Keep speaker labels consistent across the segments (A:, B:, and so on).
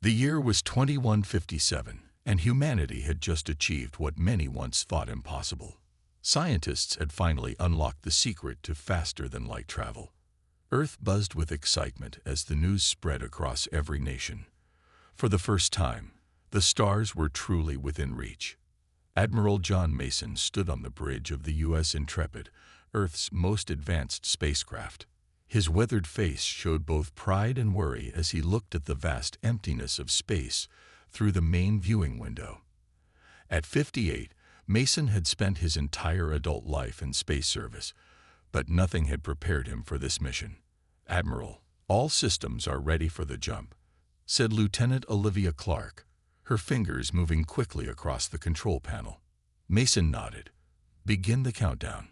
A: The year was 2157, and humanity had just achieved what many once thought impossible. Scientists had finally unlocked the secret to faster-than-light travel. Earth buzzed with excitement as the news spread across every nation. For the first time, the stars were truly within reach. Admiral John Mason stood on the bridge of the U.S. Intrepid, Earth's most advanced spacecraft. His weathered face showed both pride and worry as he looked at the vast emptiness of space through the main viewing window. At 58, Mason had spent his entire adult life in space service, but nothing had prepared him for this mission. "Admiral, all systems are ready for the jump," said Lieutenant Olivia Clark, her fingers moving quickly across the control panel. Mason nodded. "Begin the countdown.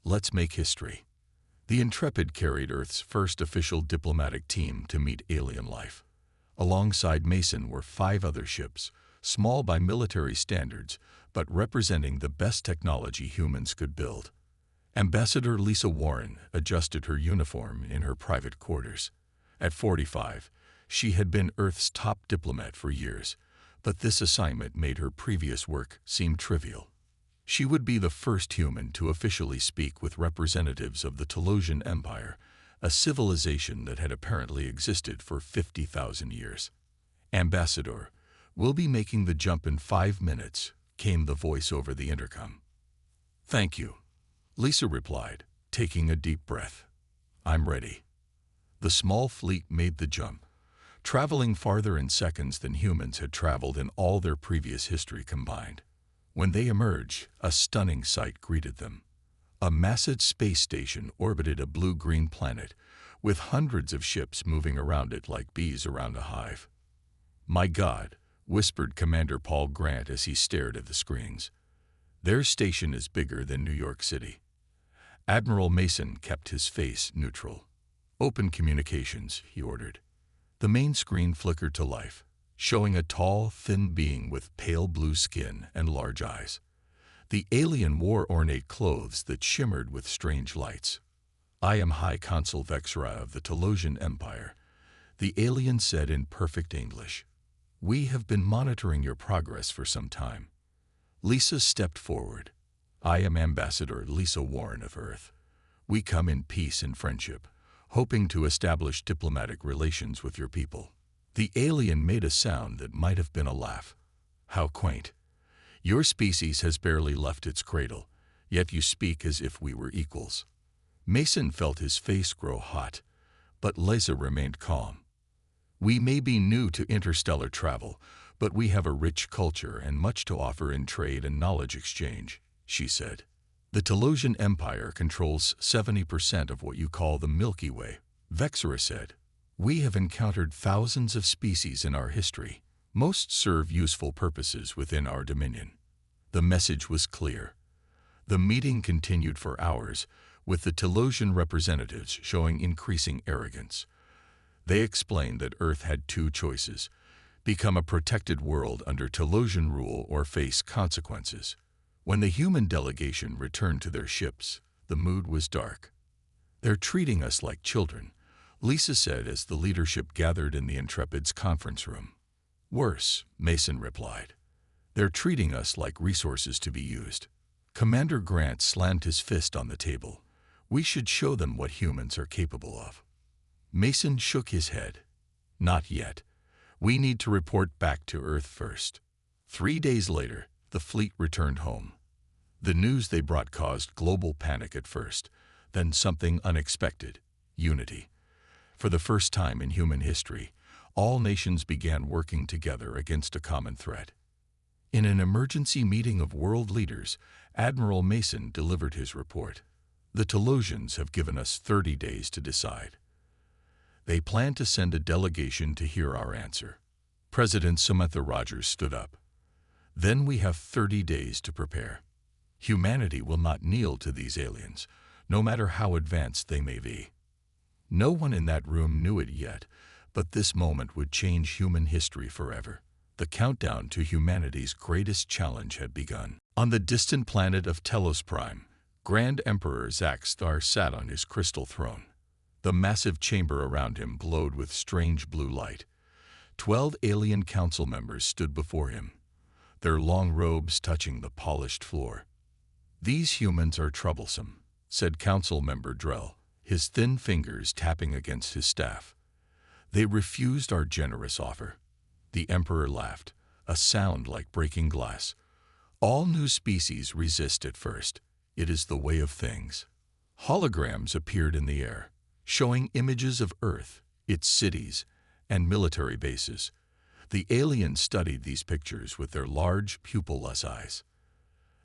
A: Let's make history." The Intrepid carried Earth's first official diplomatic team to meet alien life. Alongside Mason were 5 other ships, small by military standards, but representing the best technology humans could build. Ambassador Lisa Warren adjusted her uniform in her private quarters. At 45, she had been Earth's top diplomat for years, but this assignment made her previous work seem trivial. She would be the first human to officially speak with representatives of the Telosian Empire, a civilization that had apparently existed for 50,000 years. "Ambassador, we'll be making the jump in 5 minutes," came the voice over the intercom. "Thank you," Lisa replied, taking a deep breath. "I'm ready." The small fleet made the jump, traveling farther in seconds than humans had traveled in all their previous history combined. When they emerged, a stunning sight greeted them. A massive space station orbited a blue-green planet, with hundreds of ships moving around it like bees around a hive. "My God," whispered Commander Paul Grant as he stared at the screens. "Their station is bigger than New York City." Admiral Mason kept his face neutral. "Open communications," he ordered. The main screen flickered to life, showing a tall, thin being with pale blue skin and large eyes. The alien wore ornate clothes that shimmered with strange lights. "I am High Consul Vexra of the Telosian Empire," the alien said in perfect English. "We have been monitoring your progress for some time." Lisa stepped forward. "I am Ambassador Lisa Warren of Earth. We come in peace and friendship, hoping to establish diplomatic relations with your people." The alien made a sound that might have been a laugh. "How quaint. Your species has barely left its cradle, yet you speak as if we were equals." Mason felt his face grow hot, but Lisa remained calm. "We may be new to interstellar travel, but we have a rich culture and much to offer in trade and knowledge exchange," she said. "The Telosian Empire controls 70% of what you call the Milky Way," Vexra said. "We have encountered thousands of species in our history. Most serve useful purposes within our dominion." The message was clear. The meeting continued for hours, with the Telosian representatives showing increasing arrogance. They explained that Earth had 2 choices: become a protected world under Telosian rule or face consequences. When the human delegation returned to their ships, the mood was dark. "They're treating us like children," Lisa said as the leadership gathered in the Intrepid's conference room. "Worse," Mason replied. "They're treating us like resources to be used." Commander Grant slammed his fist on the table. "We should show them what humans are capable of." Mason shook his head. "Not yet. We need to report back to Earth first." 3 days later, the fleet returned home. The news they brought caused global panic at first, then something unexpected: unity. For the first time in human history, all nations began working together against a common threat. In an emergency meeting of world leaders, Admiral Mason delivered his report. "The Telosians have given us 30 days to decide. They plan to send a delegation to hear our answer." President Samantha Rogers stood up. "Then we have 30 days to prepare. Humanity will not kneel to these aliens, no matter how advanced they may be." No one in that room knew it yet, but this moment would change human history forever. The countdown to humanity's greatest challenge had begun. On the distant planet of Telos Prime, Grand Emperor Zaxtar sat on his crystal throne. The massive chamber around him glowed with strange blue light. 12 alien council members stood before him, their long robes touching the polished floor. "These humans are troublesome," said Council Member Drell, his thin fingers tapping against his staff. "They refused our generous offer." The Emperor laughed, a sound like breaking glass. "All new species resist at first. It is the way of things." Holograms appeared in the air, showing images of Earth, its cities, and military bases. The aliens studied these pictures with their large, pupilless eyes.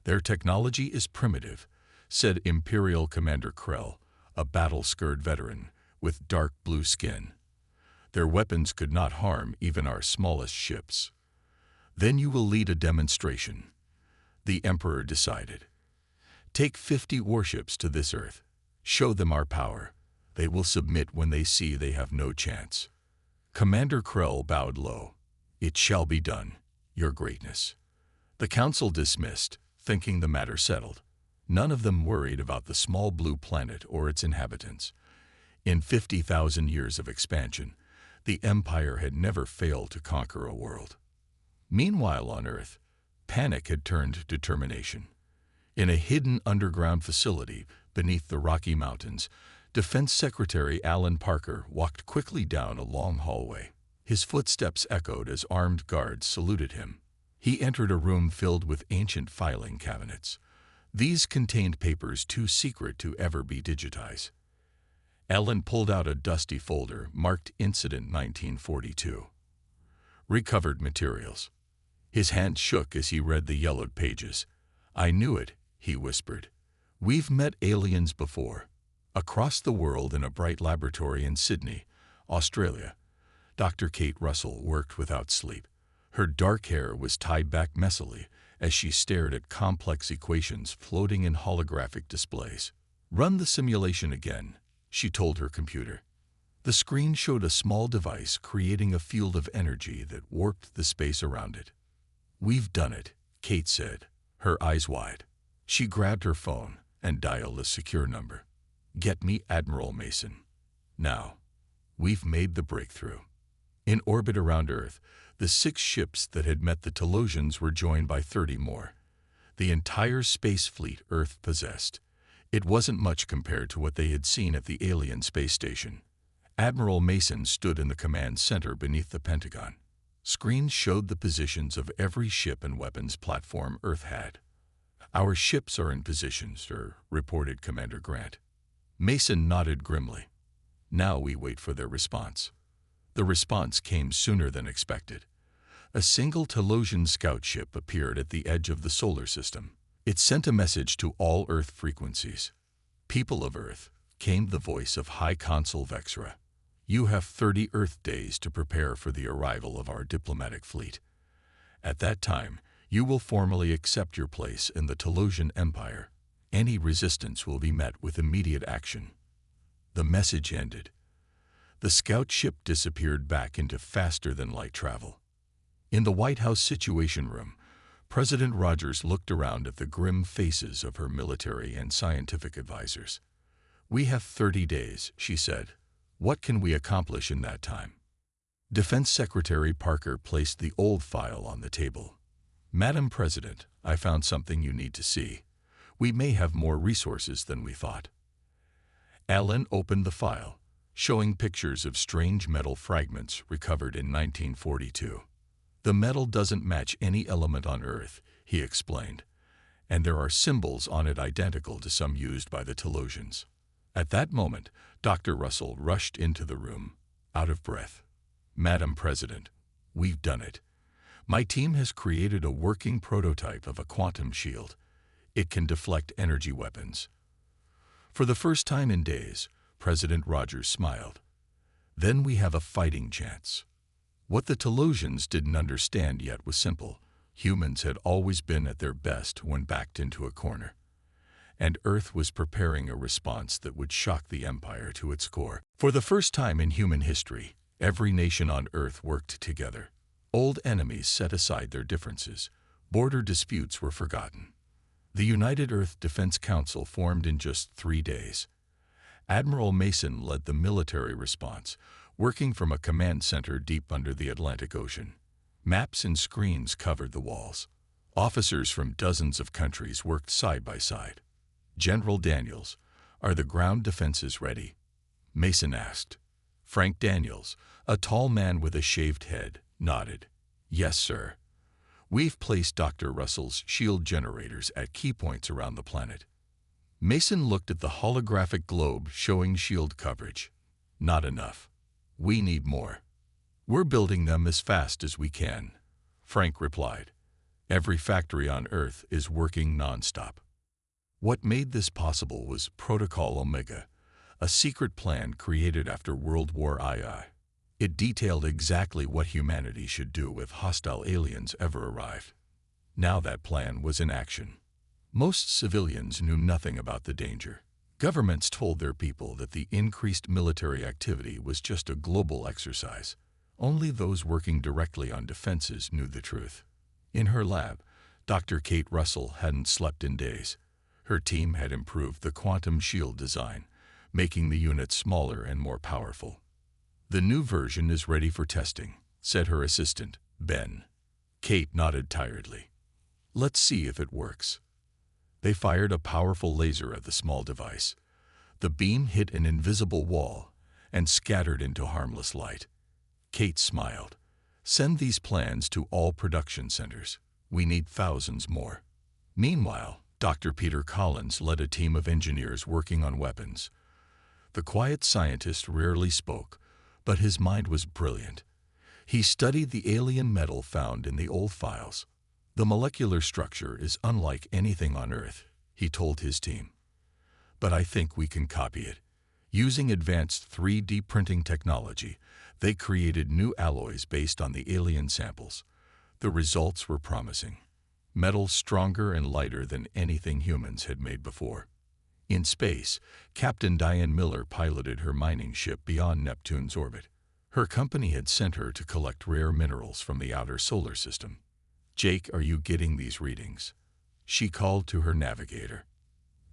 A: "Their technology is primitive," said Imperial Commander Krell, a battle-scarred veteran with dark blue skin. "Their weapons could not harm even our smallest ships." "Then you will lead a demonstration," the Emperor decided. "Take 50 warships to this Earth. Show them our power. They will submit when they see they have no chance." Commander Krell bowed low. "It shall be done, Your Greatness." The council dismissed, thinking the matter settled. None of them worried about the small blue planet or its inhabitants. In 50,000 years of expansion, the Empire had never failed to conquer a world. Meanwhile on Earth, panic had turned determination. In a hidden underground facility beneath the Rocky Mountains, Defense Secretary Alan Parker walked quickly down a long hallway. His footsteps echoed as armed guards saluted him. He entered a room filled with ancient filing cabinets. These contained papers too secret to ever be digitized. Alan pulled out a dusty folder marked Incident 1942. Recovered materials. His hand shook as he read the yellowed pages. "I knew it," he whispered. "We've met aliens before." Across the world in a bright laboratory in Sydney, Australia, Dr. Kate Russell worked without sleep. Her dark hair was tied back messily as she stared at complex equations floating in holographic displays. "Run the simulation again," she told her computer. The screen showed a small device creating a field of energy that warped the space around it. "We've done it," Kate said, her eyes wide. She grabbed her phone and dialed a secure number. "Get me Admiral Mason. Now." "We've made the breakthrough." In orbit around Earth, the 6 ships that had met the Telosians were joined by 30 more. The entire space fleet Earth possessed. It wasn't much compared to what they had seen at the alien space station. Admiral Mason stood in the command center beneath the Pentagon. Screens showed the positions of every ship and weapons platform Earth had. "Our ships are in position, sir," reported Commander Grant. Mason nodded grimly. "Now we wait for their response." The response came sooner than expected. A single Telosian scout ship appeared at the edge of the solar system. It sent a message to all Earth frequencies. "People of Earth," came the voice of High Consul Vexra. "You have 30 Earth days to prepare for the arrival of our diplomatic fleet. At that time, you will formally accept your place in the Telosian Empire. Any resistance will be met with immediate action." The message ended. The scout ship disappeared back into faster-than-light travel. In the White House Situation Room, President Rogers looked around at the grim faces of her military and scientific advisors. "We have 30 days, she said. "What can we accomplish in that time?" Defense Secretary Parker placed the old file on the table. "Madam President, I found something you need to see. We may have more resources than we thought." Alan opened the file, showing pictures of strange metal fragments recovered in 1942. "The metal doesn't match any element on Earth," he explained, "and there are symbols on it identical to some used by the Telosians." At that moment, Dr. Russell rushed into the room, out of breath. "Madam President, we've done it. My team has created a working prototype of a quantum shield. It can deflect energy weapons." For the first time in days, President Rogers smiled. "Then we have a fighting chance." What the Telosians didn't understand yet was simple. Humans had always been at their best when backed into a corner. And Earth was preparing a response that would shock the Empire to its core. For the first time in human history, every nation on Earth worked together. Old enemies set aside their differences. Border disputes were forgotten. The United Earth Defense Council formed in just 3 days. Admiral Mason led the military response, working from a command center deep under the Atlantic Ocean. Maps and screens covered the walls. Officers from dozens of countries worked side by side. "General Daniels, are the ground defenses ready?" Mason asked. Frank Daniels, a tall man with a shaved head, nodded. "Yes, sir. We've placed Dr. Russell's shield generators at key points around the planet." Mason looked at the holographic globe showing shield coverage. "Not enough. We need more." "We're building them as fast as we can," Frank replied. "Every factory on Earth is working nonstop." What made this possible was Protocol Omega, a secret plan created after World War II. It detailed exactly what humanity should do if hostile aliens ever arrived. Now that plan was in action. Most civilians knew nothing about the danger. Governments told their people that the increased military activity was just a global exercise. Only those working directly on defenses knew the truth. In her lab, Dr. Kate Russell hadn't slept in days. Her team had improved the quantum shield design, making the unit smaller and more powerful. "The new version is ready for testing," said her assistant, Ben. Kate nodded tiredly. "Let's see if it works." They fired a powerful laser at the small device. The beam hit an invisible wall and scattered into harmless light. Kate smiled. "Send these plans to all production centers. We need thousands more." Meanwhile, Dr. Peter Collins led a team of engineers working on weapons. The quiet scientist rarely spoke, but his mind was brilliant. He studied the alien metal found in the old files. "The molecular structure is unlike anything on Earth," he told his team. "But I think we can copy it." Using advanced 3D printing technology, they created new alloys based on the alien samples. The results were promising. Metal stronger and lighter than anything humans had made before. In space, Captain Diane Miller piloted her mining ship beyond Neptune's orbit. Her company had sent her to collect rare minerals from the outer solar system. "Jake, are you getting these readings?" she called to her navigator.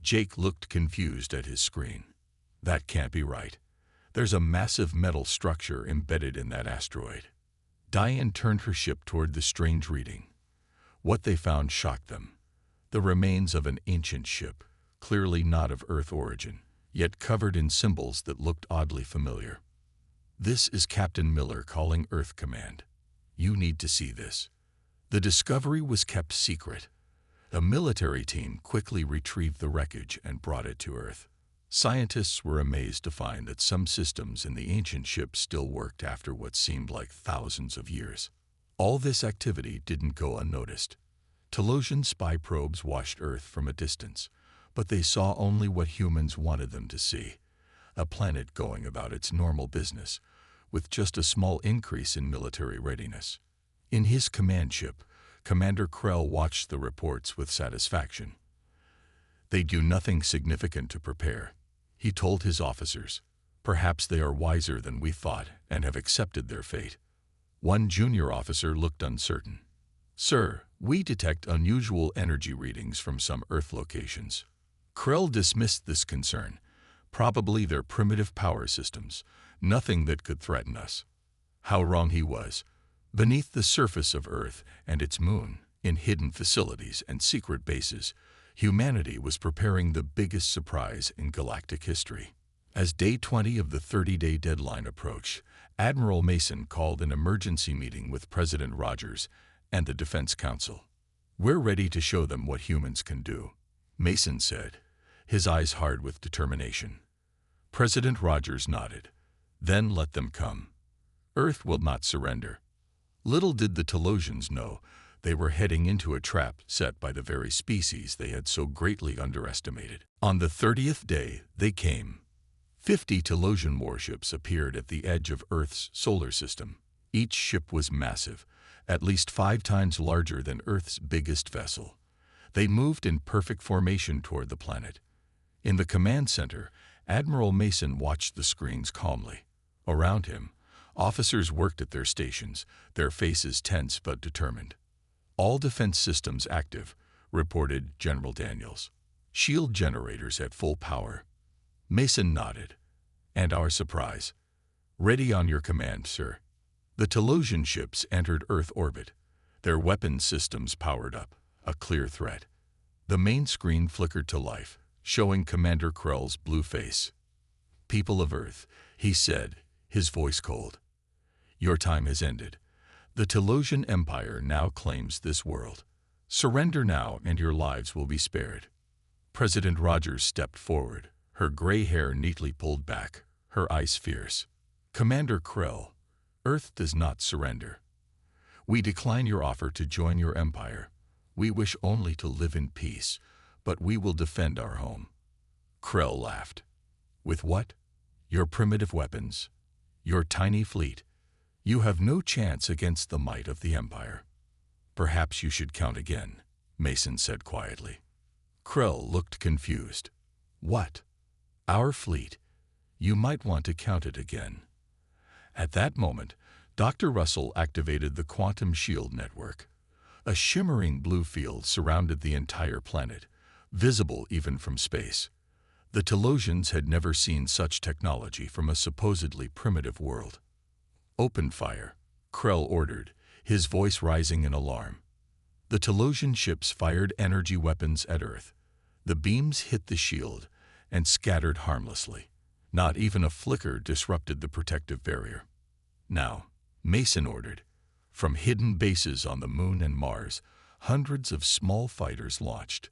A: Jake looked confused at his screen. "That can't be right. There's a massive metal structure embedded in that asteroid." Diane turned her ship toward the strange reading. What they found shocked them. The remains of an ancient ship, clearly not of Earth origin, yet covered in symbols that looked oddly familiar. "This is Captain Miller calling Earth Command. You need to see this." The discovery was kept secret. A military team quickly retrieved the wreckage and brought it to Earth. Scientists were amazed to find that some systems in the ancient ship still worked after what seemed like thousands of years. All this activity didn't go unnoticed. Telosian spy probes watched Earth from a distance, but they saw only what humans wanted them to see: a planet going about its normal business, with just a small increase in military readiness. In his command ship, Commander Krell watched the reports with satisfaction. "They do nothing significant to prepare," he told his officers. "Perhaps they are wiser than we thought and have accepted their fate." One junior officer looked uncertain. "Sir, we detect unusual energy readings from some Earth locations." Krell dismissed this concern. "Probably their primitive power systems, nothing that could threaten us." How wrong he was. Beneath the surface of Earth and its moon, in hidden facilities and secret bases, humanity was preparing the biggest surprise in galactic history. As day 20 of the 30-day deadline approached, Admiral Mason called an emergency meeting with President Rogers and the Defense Council. "We're ready to show them what humans can do," Mason said, his eyes hard with determination. President Rogers nodded. "Then let them come. Earth will not surrender." Little did the Telosians know they were heading into a trap set by the very species they had so greatly underestimated. On the 30th day, they came. 50 Telosian warships appeared at the edge of Earth's solar system. Each ship was massive, at least 5 times larger than Earth's biggest vessel. They moved in perfect formation toward the planet. In the command center, Admiral Mason watched the screens calmly. Around him, officers worked at their stations, their faces tense but determined. "All defense systems active," reported General Daniels. "Shield generators at full power." Mason nodded. "And our surprise?" Ready on your command, sir. The Telosian ships entered Earth orbit. Their weapons systems powered up, a clear threat. The main screen flickered to life, showing Commander Krell's blue face. "People of Earth," he said, his voice cold. "Your time has ended. The Telosian Empire now claims this world. Surrender now and your lives will be spared." President Rogers stepped forward, her gray hair neatly pulled back, her eyes fierce. "Commander Krell, Earth does not surrender. We decline your offer to join your empire. We wish only to live in peace, but we will defend our home." Krell laughed. "With what? Your primitive weapons? Your tiny fleet? You have no chance against the might of the Empire." "Perhaps you should count again," Mason said quietly. Krell looked confused. "What? Our fleet? You might want to count it again." At that moment, Dr. Russell activated the quantum shield network. A shimmering blue field surrounded the entire planet, visible even from space. The Telosians had never seen such technology from a supposedly primitive world. "Open fire," Krell ordered, his voice rising in alarm. The Telosian ships fired energy weapons at Earth. The beams hit the shield and scattered harmlessly. Not even a flicker disrupted the protective barrier. "Now," Mason ordered. From hidden bases on the Moon and Mars, hundreds of small fighters launched.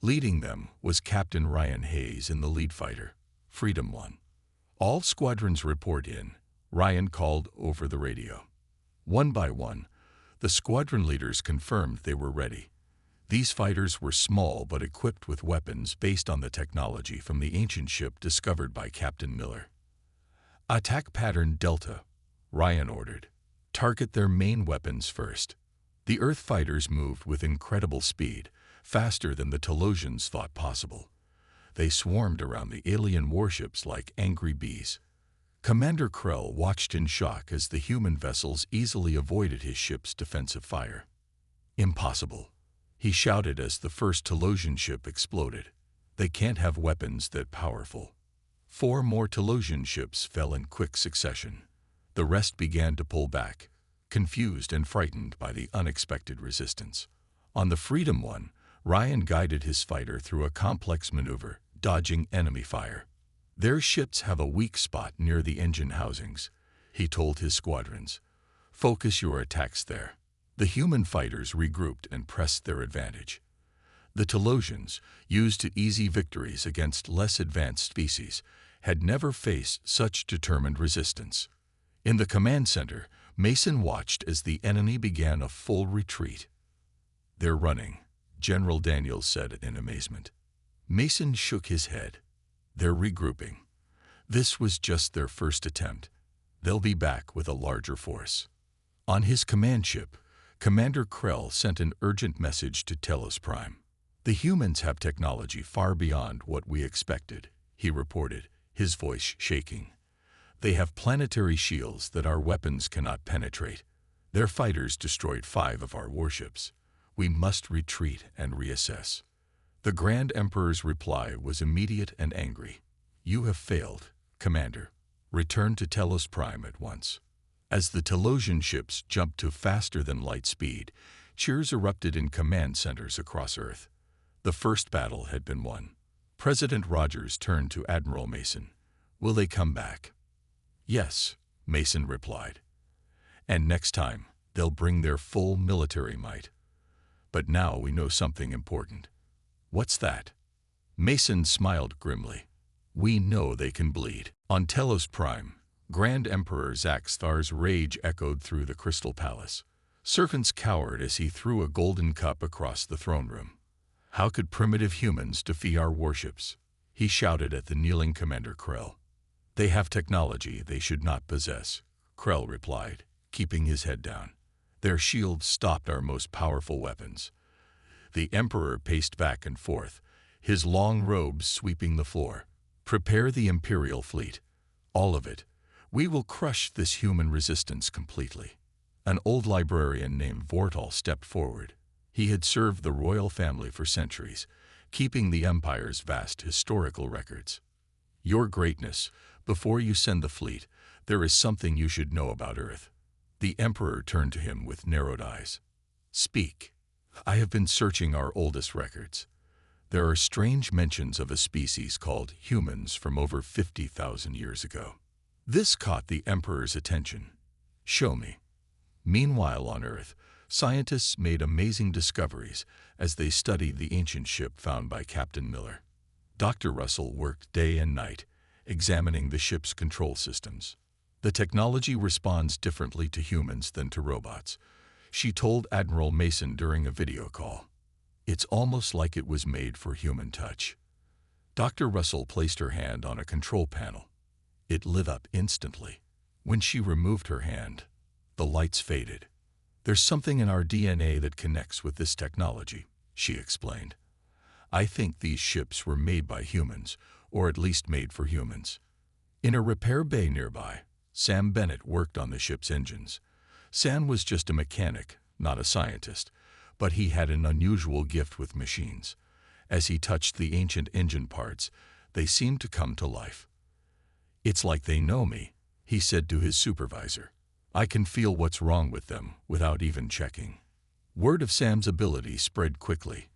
A: Leading them was Captain Ryan Hayes in the lead fighter, Freedom 1. "All squadrons report in," Ryan called over the radio. One by one, the squadron leaders confirmed they were ready. These fighters were small but equipped with weapons based on the technology from the ancient ship discovered by Captain Miller. "Attack pattern Delta," Ryan ordered. "Target their main weapons first." The Earth fighters moved with incredible speed, faster than the Telosians thought possible. They swarmed around the alien warships like angry bees. Commander Krell watched in shock as the human vessels easily avoided his ship's defensive fire. "Impossible," he shouted as the first Telosian ship exploded. "They can't have weapons that powerful." 4 more Telosian ships fell in quick succession. The rest began to pull back, confused and frightened by the unexpected resistance. On the Freedom 1, Ryan guided his fighter through a complex maneuver, dodging enemy fire. "Their ships have a weak spot near the engine housings," he told his squadrons. "Focus your attacks there." The human fighters regrouped and pressed their advantage. The Telosians, used to easy victories against less advanced species, had never faced such determined resistance. In the command center, Mason watched as the enemy began a full retreat. "They're running," General Daniels said in amazement. Mason shook his head. "They're regrouping. This was just their first attempt. They'll be back with a larger force." On his command ship, Commander Krell sent an urgent message to Telos Prime. "The humans have technology far beyond what we expected," he reported, his voice shaking. "They have planetary shields that our weapons cannot penetrate. Their fighters destroyed 5 of our warships. We must retreat and reassess." The Grand Emperor's reply was immediate and angry. "You have failed, Commander. Return to Telos Prime at once." As the Telosian ships jumped to faster-than-light speed, cheers erupted in command centers across Earth. The first battle had been won. President Rogers turned to Admiral Mason. "Will they come back?" "Yes," Mason replied. "And next time, they'll bring their full military might. But now we know something important." "What's that?" Mason smiled grimly. "We know they can bleed." On Telos Prime, Grand Emperor Zaxthar's rage echoed through the Crystal Palace. Servants cowered as he threw a golden cup across the throne room. "How could primitive humans defeat our warships?" he shouted at the kneeling Commander Krell. "They have technology they should not possess," Krell replied, keeping his head down. "Their shields stopped our most powerful weapons." The Emperor paced back and forth, his long robes sweeping the floor. "Prepare the Imperial fleet. All of it. We will crush this human resistance completely." An old librarian named Vortal stepped forward. He had served the royal family for centuries, keeping the Empire's vast historical records. "Your Greatness, before you send the fleet, "There is something you should know about Earth." The Emperor turned to him with narrowed eyes. "Speak." "I have been searching our oldest records. There are strange mentions of a species called humans from over 50,000 years ago." This caught the Emperor's attention. "Show me." Meanwhile on Earth, scientists made amazing discoveries as they studied the ancient ship found by Captain Miller. Dr. Russell worked day and night, examining the ship's control systems. "The technology responds differently to humans than to robots," she told Admiral Mason during a video call. "It's almost like it was made for human touch." Dr. Russell placed her hand on a control panel. It lit up instantly. When she removed her hand, the lights faded. "There's something in our DNA that connects with this technology," she explained. "I think these ships were made by humans, or at least made for humans." In a repair bay nearby, Sam Bennett worked on the ship's engines. Sam was just a mechanic, not a scientist, but he had an unusual gift with machines. As he touched the ancient engine parts, they seemed to come to life. "It's like they know me," he said to his supervisor. "I can feel what's wrong with them without even checking." Word of Sam's ability spread quickly.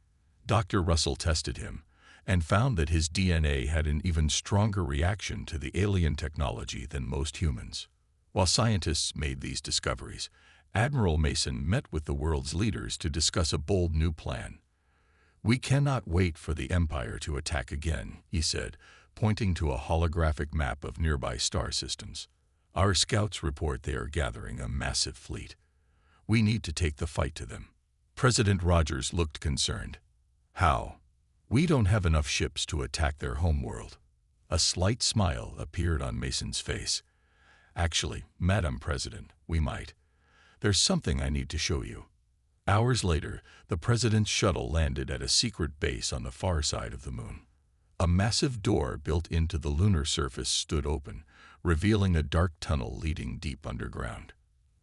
A: Dr. Russell tested him and found that his DNA had an even stronger reaction to the alien technology than most humans. While scientists made these discoveries, Admiral Mason met with the world's leaders to discuss a bold new plan. "We cannot wait for the Empire to attack again," he said, pointing to a holographic map of nearby star systems. "Our scouts report they are gathering a massive fleet. We need to take the fight to them." President Rogers looked concerned. "How?" "We don't have enough ships to attack their homeworld." A slight smile appeared on Mason's face. "Actually, Madam President, we might. There's something I need to show you." Hours later, the president's shuttle landed at a secret base on the far side of the moon. A massive door built into the lunar surface stood open, revealing a dark tunnel leading deep underground.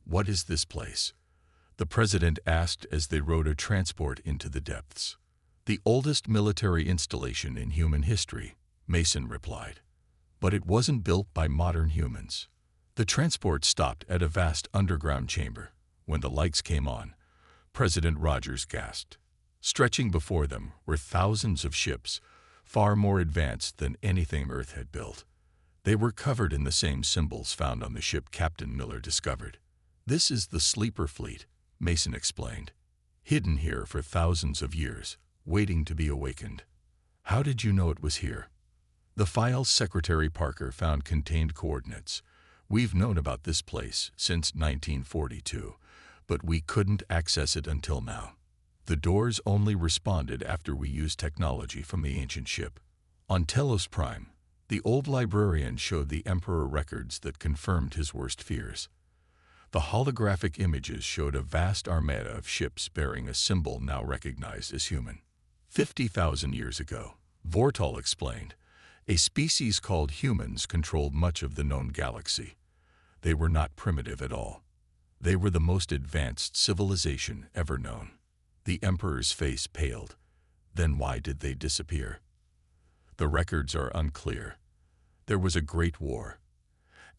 A: "What is this place?" the president asked as they rode a transport into the depths. "The oldest military installation in human history," Mason replied. "But it wasn't built by modern humans." The transport stopped at a vast underground chamber. When the lights came on, President Rogers gasped. Stretching before them were thousands of ships, far more advanced than anything Earth had built. They were covered in the same symbols found on the ship Captain Miller discovered. "This is the Sleeper Fleet," Mason explained. "Hidden here for thousands of years, waiting to be awakened." "How did you know it was here?" "The files Secretary Parker found contained coordinates. We've known about this place since 1942, but we couldn't access it until now. The doors only responded after we used technology from the ancient ship." On Telos Prime, the old librarian showed the Emperor records that confirmed his worst fears. The holographic images showed a vast armada of ships bearing a symbol now recognized as human. 50,000 years ago, Vortal explained, a species called humans controlled much of the known galaxy. They were not primitive at all. They were the most advanced civilization ever known. The Emperor's face paled. Then why did they disappear? The records are unclear. There was a great war.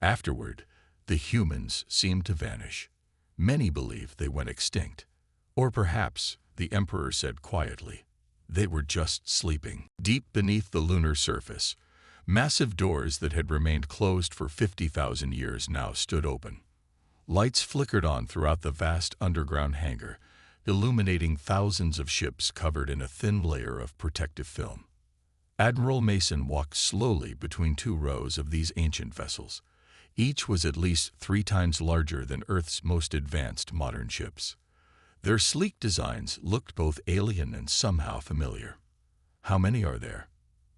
A: Afterward, the humans seemed to vanish. Many believe they went extinct. Or perhaps, the Emperor said quietly, they were just sleeping. Deep beneath the lunar surface, massive doors that had remained closed for 50,000 years now stood open. Lights flickered on throughout the vast underground hangar, illuminating thousands of ships covered in a thin layer of protective film. Admiral Mason walked slowly between two rows of these ancient vessels. Each was at least 3 times larger than Earth's most advanced modern ships. Their sleek designs looked both alien and somehow familiar. "How many are there?"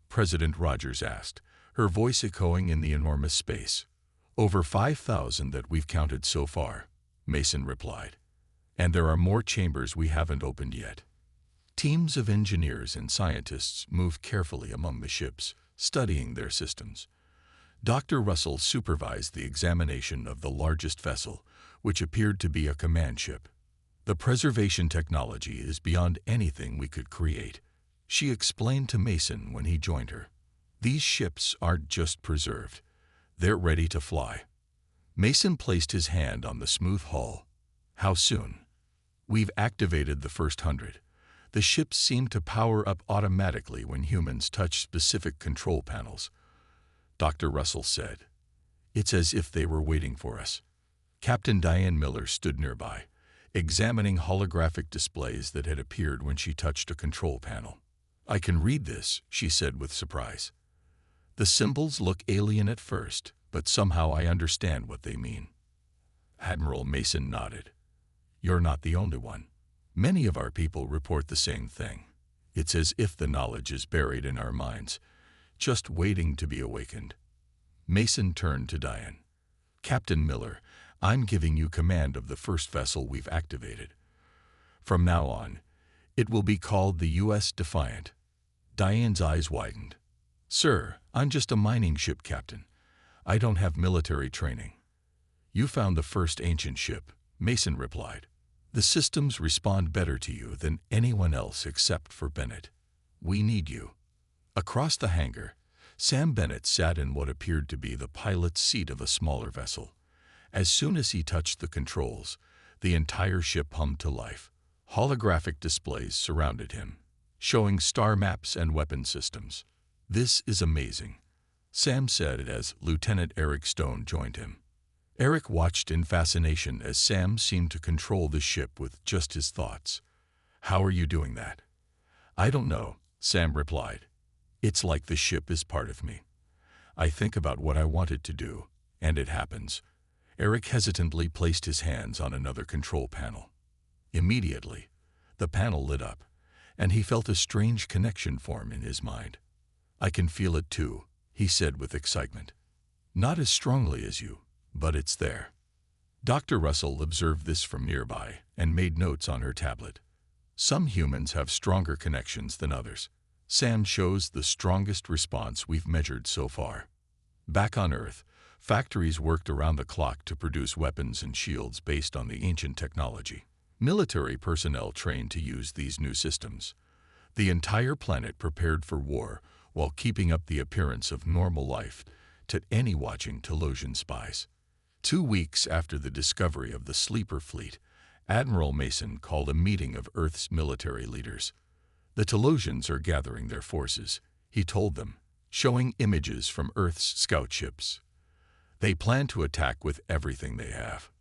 A: President Rogers asked, her voice echoing in the enormous space. "Over 5,000 that we've counted so far," Mason replied. "And there are more chambers we haven't opened yet." Teams of engineers and scientists moved carefully among the ships, studying their systems. Dr. Russell supervised the examination of the largest vessel, which appeared to be a command ship. "The preservation technology is beyond anything we could create," she explained to Mason when he joined her. "These ships aren't just preserved. They're ready to fly." Mason placed his hand on the smooth hull. How soon? We've activated the first 100. The ships seem to power up automatically when humans touch specific control panels, Dr. Russell said. It's as if they were waiting for us. Captain Diane Miller stood nearby, examining holographic displays that had appeared when she touched a control panel. I can read this, she said with surprise. The symbols look alien at first, but somehow I understand what they mean. Admiral Mason nodded. You're not the only one. Many of our people report the same thing. It's as if the knowledge is buried in our minds, just waiting to be awakened. Mason turned to Diane. Captain Miller, I'm giving you command of the first vessel we've activated. From now on, it will be called the U.S. Defiant. Diane's eyes widened. Sir, I'm just a mining ship captain. I don't have military training. You found the first ancient ship, Mason replied. The systems respond better to you than anyone else except for Bennett. We need you. Across the hangar, Sam Bennett sat in what appeared to be the pilot's seat of a smaller vessel. As soon as he touched the controls, the entire ship hummed to life. Holographic displays surrounded him, showing star maps and weapon systems. This is amazing, Sam said as Lieutenant Eric Stone joined him. Eric watched in fascination as Sam seemed to control the ship with just his thoughts. How are you doing that? I don't know, Sam replied. It's like the ship is part of me. I think about what I want it to do, and it happens. Eric hesitantly placed his hands on another control panel. Immediately, the panel lit up, and he felt a strange connection form in his mind. I can feel it too, he said with excitement. Not as strongly as you, but it's there. Dr. Russell observed this from nearby and made notes on her tablet. Some humans have stronger connections than others. Sam shows the strongest response we've measured so far. Back on Earth, factories worked around the clock to produce weapons and shields based on the ancient technology. Military personnel trained to use these new systems. The entire planet prepared for war while keeping up the appearance of normal life to any watching Telosian spies. 2 weeks after the discovery of the sleeper fleet, Admiral Mason called a meeting of Earth's military leaders. The Telosians are gathering their forces, he told them, showing images from Earth's scout ships. They plan to attack with everything they have.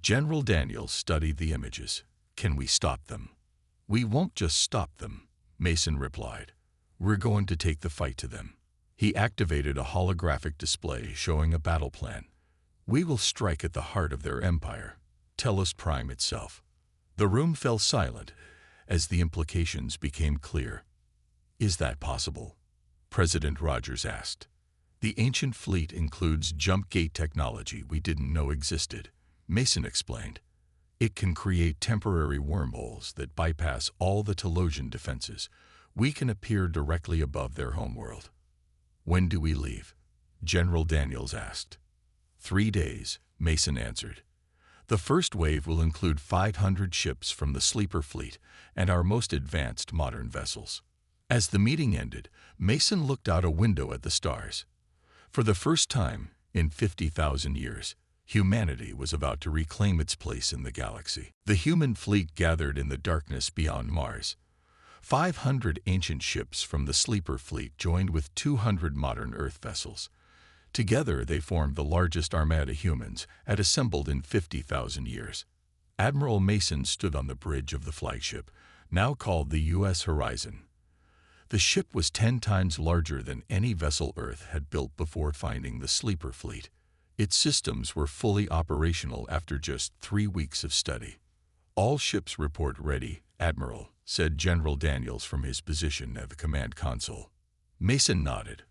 A: General Daniels studied the images. Can we stop them? We won't just stop them, Mason replied. We're going to take the fight to them. He activated a holographic display showing a battle plan. We will strike at the heart of their empire, Telos Prime itself. The room fell silent as the implications became clear. Is that possible? President Rogers asked. The ancient fleet includes jump gate technology we didn't know existed, Mason explained. It can create temporary wormholes that bypass all the Telosian defenses. We can appear directly above their homeworld. When do we leave? General Daniels asked. 3 days, Mason answered. The first wave will include 500 ships from the sleeper fleet and our most advanced modern vessels. As the meeting ended, Mason looked out a window at the stars. For the first time in 50,000 years, humanity was about to reclaim its place in the galaxy. The human fleet gathered in the darkness beyond Mars. 500 ancient ships from the sleeper fleet joined with 200 modern Earth vessels. Together they formed the largest armada humans had assembled in 50,000 years. Admiral Mason stood on the bridge of the flagship, now called the U.S. Horizon. The ship was 10 times larger than any vessel Earth had built before finding the sleeper fleet. Its systems were fully operational after just 3 weeks of study. All ships report ready, Admiral, said General Daniels from his position at the command console. Mason nodded.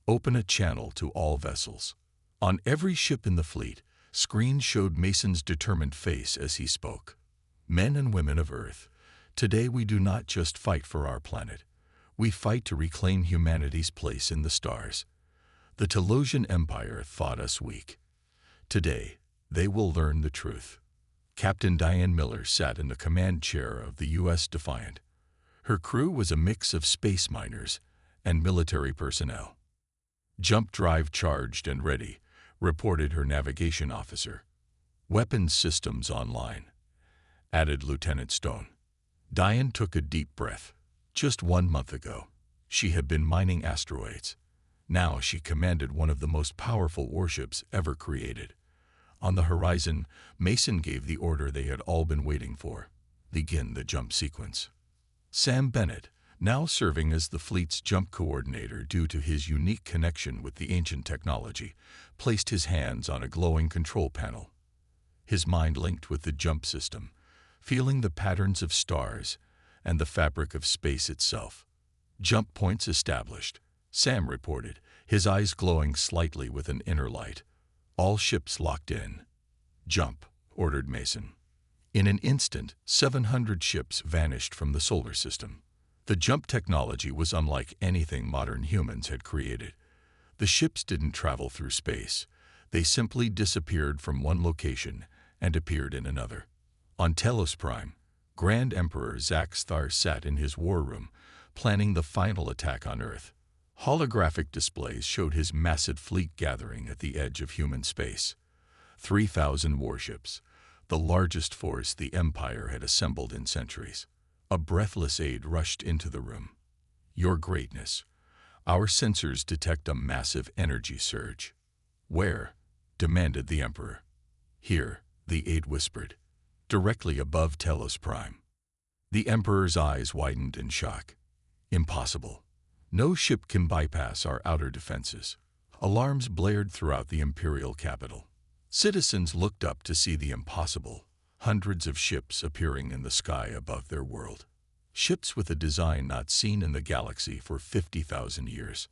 A: Open a channel to all vessels. On every ship in the fleet, screens showed Mason's determined face as he spoke. Men and women of Earth, today we do not just fight for our planet. We fight to reclaim humanity's place in the stars. The Telosian Empire thought us weak. Today, they will learn the truth. Captain Diane Miller sat in the command chair of the U.S. Defiant. Her crew was a mix of space miners and military personnel. Jump drive charged and ready, reported her navigation officer. Weapons systems online, added Lieutenant Stone. Diane took a deep breath. Just 1 month ago, she had been mining asteroids. Now she commanded one of the most powerful warships ever created. On the horizon, Mason gave the order they had all been waiting for. Begin the jump sequence. Sam Bennett, now serving as the fleet's jump coordinator due to his unique connection with the ancient technology, placed his hands on a glowing control panel. His mind linked with the jump system, feeling the patterns of stars and the fabric of space itself. Jump points established, Sam reported, his eyes glowing slightly with an inner light. All ships locked in. Jump, ordered Mason. In an instant, 700 ships vanished from the solar system. The jump technology was unlike anything modern humans had created. The ships didn't travel through space. They simply disappeared from one location and appeared in another. On Telos Prime, Grand Emperor Zaxthar sat in his war room, planning the final attack on Earth. Holographic displays showed his massive fleet gathering at the edge of human space. 3,000 warships, the largest force the Empire had assembled in centuries. A breathless aide rushed into the room. "Your Greatness, our sensors detect a massive energy surge." "Where?" demanded the Emperor. "Here," the aide whispered, directly above Telos Prime. The Emperor's eyes widened in shock. "Impossible. No ship can bypass our outer defenses." Alarms blared throughout the Imperial capital. Citizens looked up to see the impossible, hundreds of ships appearing in the sky above their world. Ships with a design not seen in the galaxy for 50,000 years.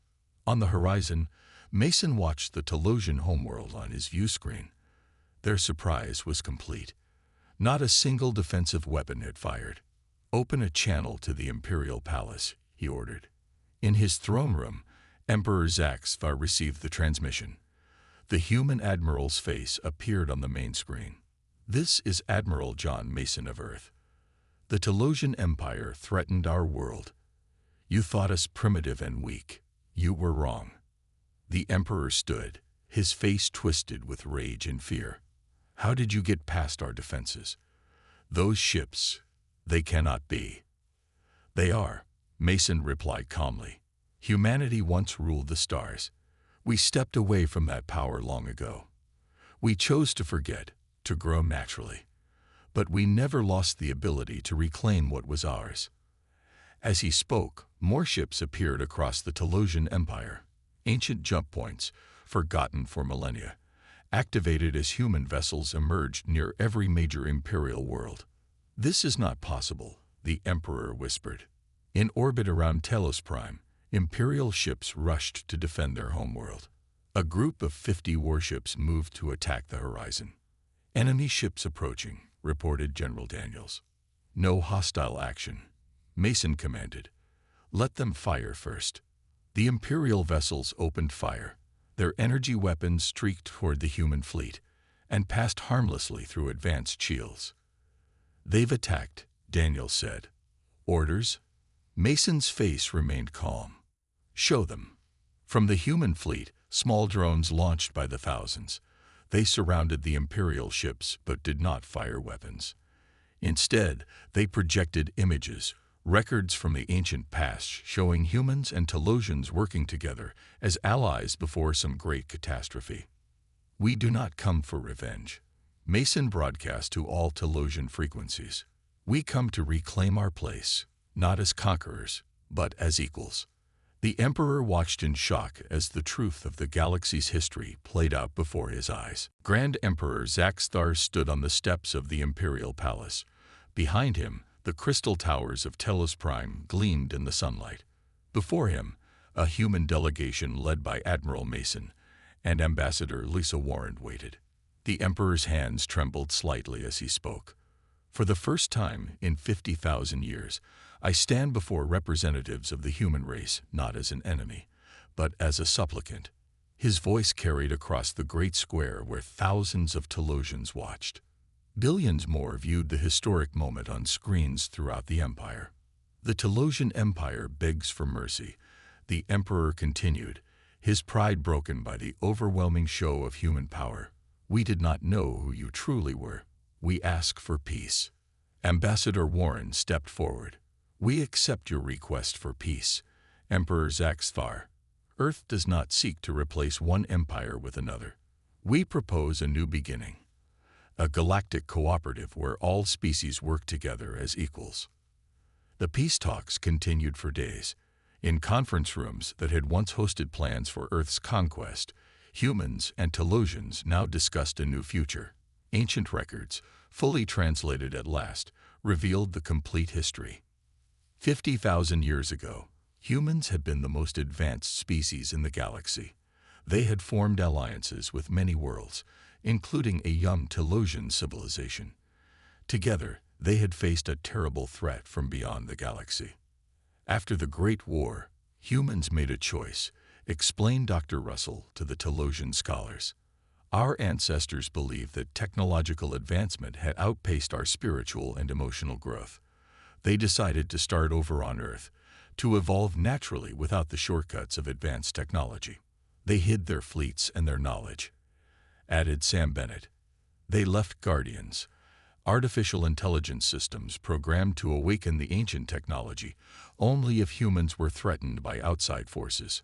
A: On the horizon, Mason watched the Telosian homeworld on his view screen. Their surprise was complete. Not a single defensive weapon had fired. "Open a channel to the Imperial Palace," he ordered. In his throne room, Emperor Zaxthar received the transmission. The human admiral's face appeared on the main screen. "This is Admiral John Mason of Earth. The Telosian Empire threatened our world. You thought us primitive and weak. You were wrong." The Emperor stood, his face twisted with rage and fear. "How did you get past our defenses? Those ships, they cannot be." "They are," Mason replied calmly. "Humanity once ruled the stars. We stepped away from that power long ago. We chose to forget, to grow naturally. But we never lost the ability to reclaim what was ours." As he spoke, more ships appeared across the Telosian Empire. Ancient jump points, forgotten for millennia, activated as human vessels emerged near every major Imperial world. "This is not possible," the Emperor whispered. In orbit around Telos Prime, Imperial ships rushed to defend their homeworld. A group of 50 warships moved to attack the horizon. "Enemy ships approaching," reported General Daniels. "No hostile action," Mason commanded. "Let them fire first." The Imperial vessels opened fire. Their energy weapons streaked toward the human fleet and passed harmlessly through advanced shields. "They've attacked," Daniels said. "Orders?" Mason's face remained calm. "Show them." From the human fleet, small drones launched by the thousands. They surrounded the Imperial ships but did not fire weapons. Instead, they projected images, records from the ancient past showing humans and Telosians working together as allies before some great catastrophe. "We do not come for revenge," Mason broadcast to all Telosian frequencies. "We come to reclaim our place, not as conquerors, but as equals." The Emperor watched in shock as the truth of the galaxy's history played out before his eyes. Grand Emperor Zaxthar stood on the steps of the Imperial Palace. Behind him, the crystal towers of Telos Prime gleamed in the sunlight. Before him, a human delegation led by Admiral Mason and Ambassador Lisa Warren waited. The Emperor's hands trembled slightly as he spoke. "For the first time in 50,000 years, I stand before representatives of the human race not as an enemy, but as a supplicant." His voice carried across the great square where thousands of Telosians watched. Billions more viewed the historic moment on screens throughout the Empire. "The Telosian Empire begs for mercy," the Emperor continued, his pride broken by the overwhelming show of human power. "We did not know who you truly were. We ask for peace." Ambassador Warren stepped forward. "We accept your request for peace, Emperor Zaxfar. Earth does not seek to replace one empire with another. We propose a new beginning, a galactic cooperative where all species work together as equals." The peace talks continued for days. In conference rooms that had once hosted plans for Earth's conquest, humans and Telosians now discussed a new future. Ancient records, fully translated at last, revealed the complete history. 50,000 years ago, humans had been the most advanced species in the galaxy. They had formed alliances with many worlds, including a young Telosian civilization. Together, they had faced a terrible threat from beyond the galaxy. After the Great War, humans made a choice, explained Dr. Russell to the Telosian scholars. Our ancestors believed that technological advancement had outpaced our spiritual and emotional growth. They decided to start over on Earth, to evolve naturally without the shortcuts of advanced technology. They hid their fleets and their knowledge, added Sam Bennett. They left guardians, artificial intelligence systems programmed to awaken the ancient technology only if humans were threatened by outside forces.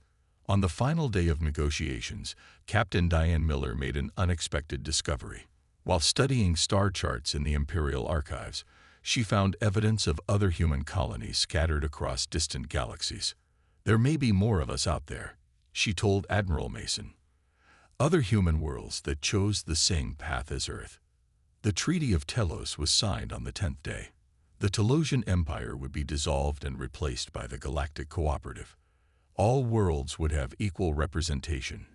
A: On the final day of negotiations, Captain Diane Miller made an unexpected discovery. While studying star charts in the Imperial Archives, she found evidence of other human colonies scattered across distant galaxies. "There may be more of us out there," she told Admiral Mason. "Other human worlds that chose the same path as Earth." The Treaty of Telos was signed on the 10th day. The Telosian Empire would be dissolved and replaced by the Galactic Cooperative. All worlds would have equal representation.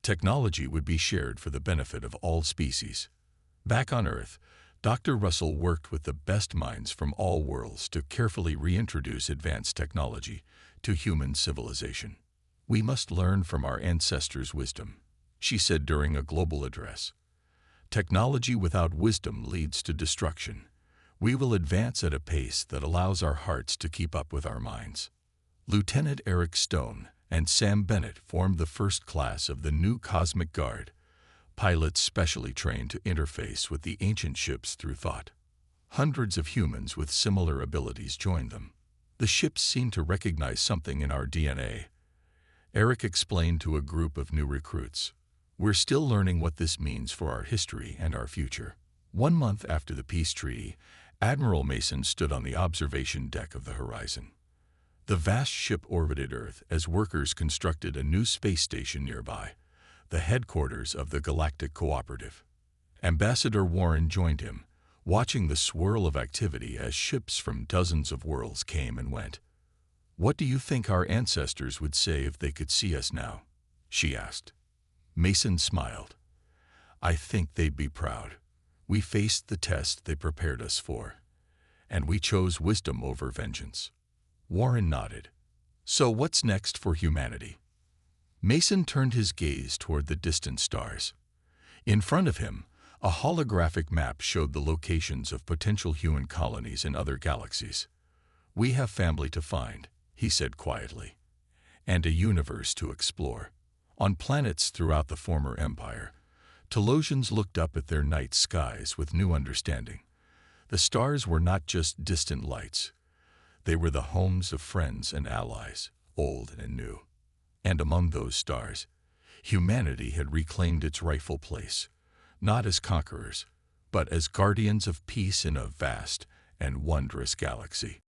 A: Technology would be shared for the benefit of all species. Back on Earth, Dr. Russell worked with the best minds from all worlds to carefully reintroduce advanced technology to human civilization. "We must learn from our ancestors' wisdom," she said during a global address. "Technology without wisdom leads to destruction. We will advance at a pace that allows our hearts to keep up with our minds." Lieutenant Eric Stone and Sam Bennett formed the first class of the new Cosmic Guard, pilots specially trained to interface with the ancient ships through thought. Hundreds of humans with similar abilities joined them. "The ships seem to recognize something in our DNA," Eric explained to a group of new recruits. "We're still learning what this means for our history and our future." 1 month after the peace treaty, Admiral Mason stood on the observation deck of the Horizon. The vast ship orbited Earth as workers constructed a new space station nearby, the headquarters of the Galactic Cooperative. Ambassador Warren joined him, watching the swirl of activity as ships from dozens of worlds came and went. "What do you think our ancestors would say if they could see us now?" she asked. Mason smiled. "I think they'd be proud. We faced the test they prepared us for, and we chose wisdom over vengeance." Warren nodded. "So what's next for humanity?" Mason turned his gaze toward the distant stars. In front of him, a holographic map showed the locations of potential human colonies in other galaxies. "We have family to find," he said quietly, "and a universe to explore." On planets throughout the former empire, Telosians looked up at their night skies with new understanding. The stars were not just distant lights. They were the homes of friends and allies, old and new. And among those stars, humanity had reclaimed its rightful place, not as conquerors, but as guardians of peace in a vast and wondrous galaxy.